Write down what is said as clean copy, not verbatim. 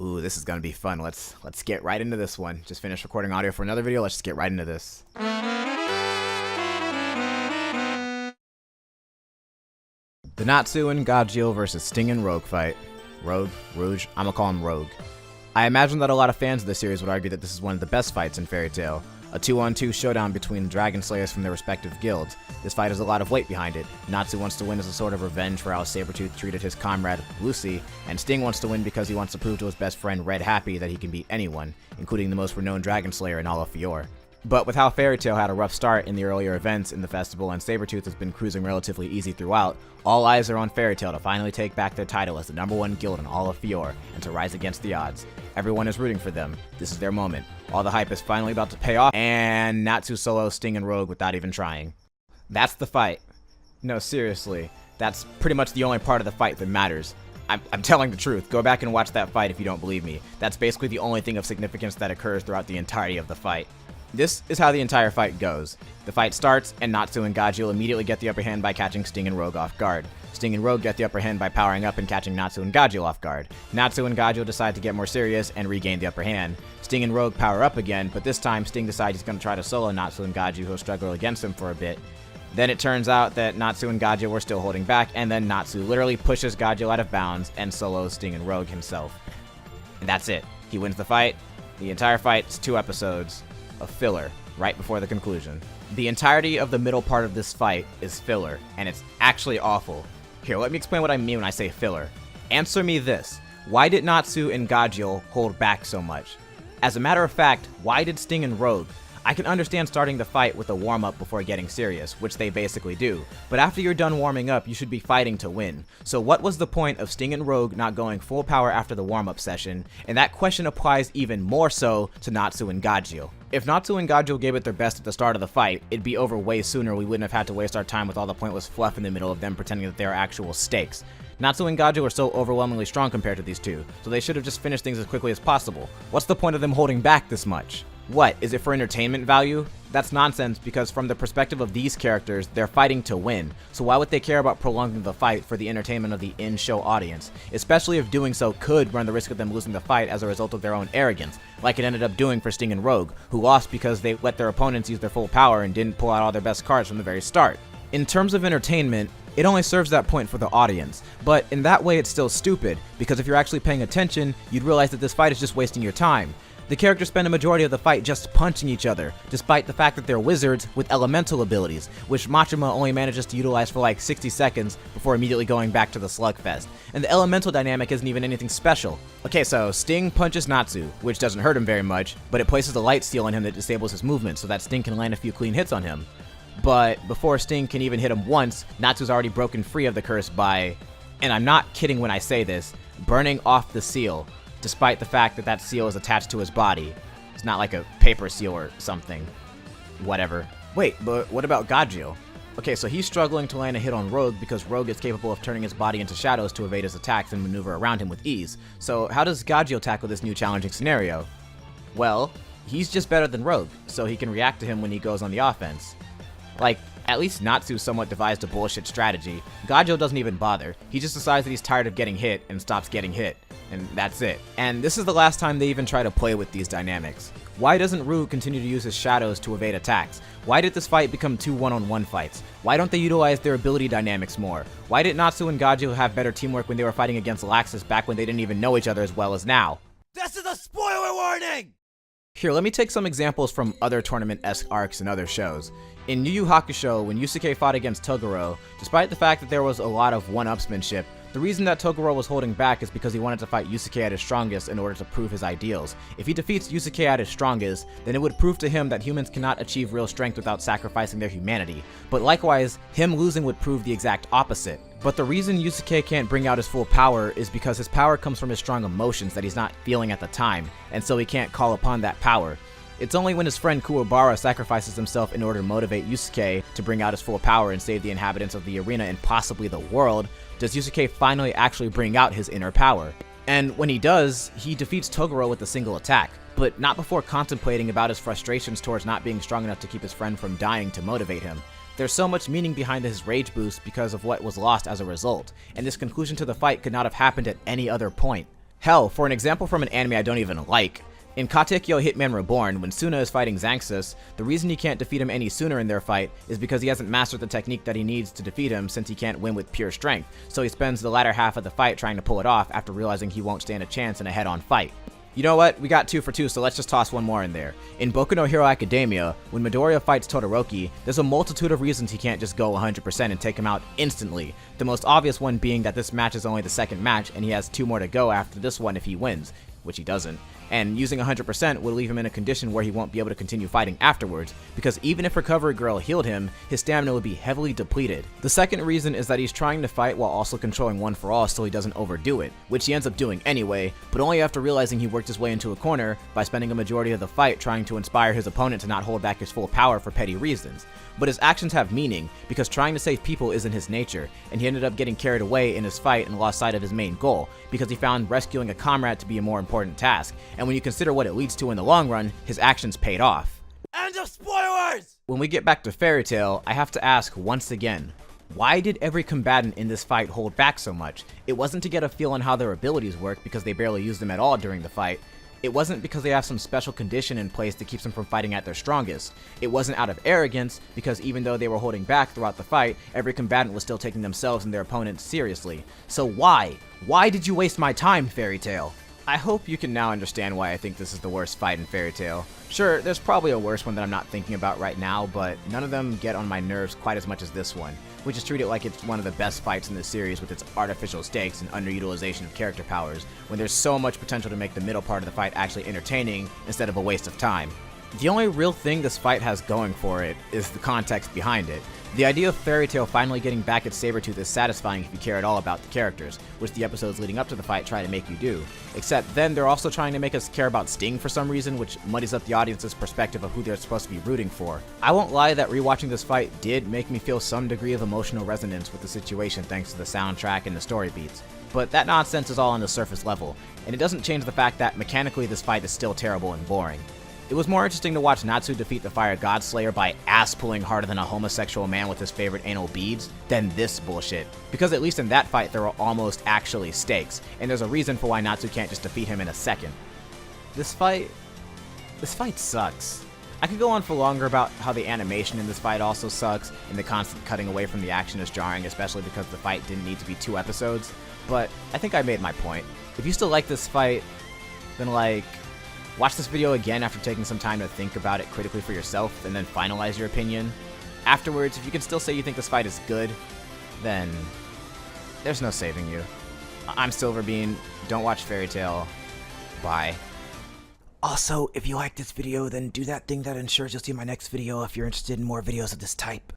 Ooh, this is gonna be fun. Let's get right into this one. Just finished recording audio for another video. Let's just get right into this. The Natsu and Gajeel versus Sting and Rogue fight. Rouge? I'ma call him Rogue. I imagine that a lot of fans of the series would argue that this is one of the best fights in Fairy Tail. A 2-on-2 showdown between Dragon Slayers from their respective guilds. This fight has a lot of weight behind it. Natsu wants to win as a sort of revenge for how Sabretooth treated his comrade, Lucy, and Sting wants to win because he wants to prove to his best friend Red Happy that he can beat anyone, including the most renowned Dragon Slayer in all of Fior. But with how Fairy Tail had a rough start in the earlier events in the festival and Sabretooth has been cruising relatively easy throughout, all eyes are on Fairy Tail to finally take back their title as the #1 guild in all of Fior and to rise against the odds. Everyone is rooting for them. This is their moment. All the hype is finally about to pay off, and Natsu solo Sting and Rogue without even trying. That's the fight. No, seriously. That's pretty much the only part of the fight that matters. I'm telling the truth. Go back and watch that fight if you don't believe me. That's basically the only thing of significance that occurs throughout the entirety of the fight. This is how the entire fight goes. The fight starts, and Natsu and Gajeel immediately get the upper hand by catching Sting and Rogue off guard. Sting and Rogue get the upper hand by powering up and catching Natsu and Gajeel off guard. Natsu and Gajeel decide to get more serious and regain the upper hand. Sting and Rogue power up again, but this time Sting decides he's going to try to solo Natsu and Gajeel, who'll struggle against him for a bit. Then it turns out that Natsu and Gajeel were still holding back, and then Natsu literally pushes Gajeel out of bounds and solos Sting and Rogue himself. And that's it. He wins the fight. The entire fight is 2 episodes of filler right before the conclusion. The entirety of the middle part of this fight is filler, and it's actually awful. Here, let me explain what I mean when I say filler. Answer me this. Why did Natsu and Gajeel hold back so much? As a matter of fact, why did Sting and Rogue? I can understand starting the fight with a warm-up before getting serious, which they basically do, but after you're done warming up, you should be fighting to win. So what was the point of Sting and Rogue not going full power after the warm-up session? And that question applies even more so to Natsu and Gajeel. If Natsu and Gajeel gave it their best at the start of the fight, it'd be over way sooner. We wouldn't have had to waste our time with all the pointless fluff in the middle of them pretending that they are actual stakes. Natsu and Gajeel are so overwhelmingly strong compared to these two, so they should have just finished things as quickly as possible. What's the point of them holding back this much? What, is it for entertainment value? That's nonsense, because from the perspective of these characters, they're fighting to win. So why would they care about prolonging the fight for the entertainment of the in-show audience? Especially if doing so could run the risk of them losing the fight as a result of their own arrogance, like it ended up doing for Sting and Rogue, who lost because they let their opponents use their full power and didn't pull out all their best cards from the very start. In terms of entertainment, it only serves that point for the audience, but in that way it's still stupid, because if you're actually paying attention, you'd realize that this fight is just wasting your time. The characters spend a majority of the fight just punching each other, despite the fact that they're wizards with elemental abilities, which Machima only manages to utilize for like 60 seconds before immediately going back to the slugfest. And the elemental dynamic isn't even anything special. Okay, so Sting punches Natsu, which doesn't hurt him very much, but it places a light steal on him that disables his movement so that Sting can land a few clean hits on him. But before Sting can even hit him once, Natsu's already broken free of the curse by, and I'm not kidding when I say this, burning off the seal, despite the fact that that seal is attached to his body. It's not like a paper seal or something. Whatever. Wait, but what about Gajeel? Okay, so he's struggling to land a hit on Rogue because Rogue is capable of turning his body into shadows to evade his attacks and maneuver around him with ease. So how does Gajeel tackle this new challenging scenario? Well, he's just better than Rogue, so he can react to him when he goes on the offense. Like, at least Natsu somewhat devised a bullshit strategy. Gajeel doesn't even bother. He just decides that he's tired of getting hit and stops getting hit. And that's it. And this is the last time they even try to play with these dynamics. Why doesn't Ryu continue to use his shadows to evade attacks? Why did this fight become 2 one-on-one fights? Why don't they utilize their ability dynamics more? Why did Natsu and Gajeel have better teamwork when they were fighting against Laxus back when they didn't even know each other as well as now? This is a spoiler warning! Here, let me take some examples from other tournament-esque arcs and other shows. In Yu Yu Hakusho, when Yusuke fought against Toguro, despite the fact that there was a lot of one-upsmanship, the reason that Toguro was holding back is because he wanted to fight Yusuke at his strongest in order to prove his ideals. If he defeats Yusuke at his strongest, then it would prove to him that humans cannot achieve real strength without sacrificing their humanity. But likewise, him losing would prove the exact opposite. But the reason Yusuke can't bring out his full power is because his power comes from his strong emotions that he's not feeling at the time, and so he can't call upon that power. It's only when his friend Kuwabara sacrifices himself in order to motivate Yusuke to bring out his full power and save the inhabitants of the arena and possibly the world, does Yusuke finally actually bring out his inner power. And when he does, he defeats Toguro with a single attack, but not before contemplating about his frustrations towards not being strong enough to keep his friend from dying to motivate him. There's so much meaning behind his rage boost because of what was lost as a result, and this conclusion to the fight could not have happened at any other point. Hell, for an example from an anime I don't even like, in Katekyo Hitman Reborn, when Suna is fighting Xanxus, the reason he can't defeat him any sooner in their fight is because he hasn't mastered the technique that he needs to defeat him, since he can't win with pure strength, so he spends the latter half of the fight trying to pull it off after realizing he won't stand a chance in a head-on fight. You know what, we got 2 for 2, so let's just toss one more in there. In Boku no Hero Academia, when Midoriya fights Todoroki, there's a multitude of reasons he can't just go 100% and take him out instantly. The most obvious one being that this match is only the second match, and he has 2 more to go after this one if he wins, which he doesn't. And using 100% would leave him in a condition where he won't be able to continue fighting afterwards, because even if Recovery Girl healed him, his stamina would be heavily depleted. The second reason is that he's trying to fight while also controlling One for All so he doesn't overdo it, which he ends up doing anyway, but only after realizing he worked his way into a corner by spending a majority of the fight trying to inspire his opponent to not hold back his full power for petty reasons. But his actions have meaning, because trying to save people isn't his nature, and he ended up getting carried away in his fight and lost sight of his main goal, because he found rescuing a comrade to be a more important task, and when you consider what it leads to in the long run, his actions paid off. End of spoilers! When we get back to Fairy Tail, I have to ask once again, why did every combatant in this fight hold back so much? It wasn't to get a feel on how their abilities work, because they barely used them at all during the fight. It wasn't because they have some special condition in place that keeps them from fighting at their strongest. It wasn't out of arrogance, because even though they were holding back throughout the fight, every combatant was still taking themselves and their opponents seriously. So why? Why did you waste my time, Fairy Tail? I hope you can now understand why I think this is the worst fight in Fairy Tail. Sure, there's probably a worse one that I'm not thinking about right now, but none of them get on my nerves quite as much as this one, which is treat it like it's one of the best fights in the series with its artificial stakes and underutilization of character powers, when there's so much potential to make the middle part of the fight actually entertaining instead of a waste of time. The only real thing this fight has going for it is the context behind it. The idea of Fairy Tail finally getting back at Sabretooth is satisfying if you care at all about the characters, which the episodes leading up to the fight try to make you do. Except then they're also trying to make us care about Sting for some reason, which muddies up the audience's perspective of who they're supposed to be rooting for. I won't lie that rewatching this fight did make me feel some degree of emotional resonance with the situation thanks to the soundtrack and the story beats. But that nonsense is all on the surface level, and it doesn't change the fact that mechanically this fight is still terrible and boring. It was more interesting to watch Natsu defeat the Fire God Slayer by ass-pulling harder than a homosexual man with his favorite anal beads than this bullshit, because at least in that fight there were almost actually stakes, and there's a reason for why Natsu can't just defeat him in a second. This fight sucks. I could go on for longer about how the animation in this fight also sucks, and the constant cutting away from the action is jarring, especially because the fight didn't need to be 2 episodes, but I think I made my point. If you still like this fight, then watch this video again after taking some time to think about it critically for yourself, and then finalize your opinion. Afterwards, if you can still say you think this fight is good, then there's no saving you. I'm Silverbean, don't watch Fairy Tail. Bye. Also, if you like this video, then do that thing that ensures you'll see my next video if you're interested in more videos of this type.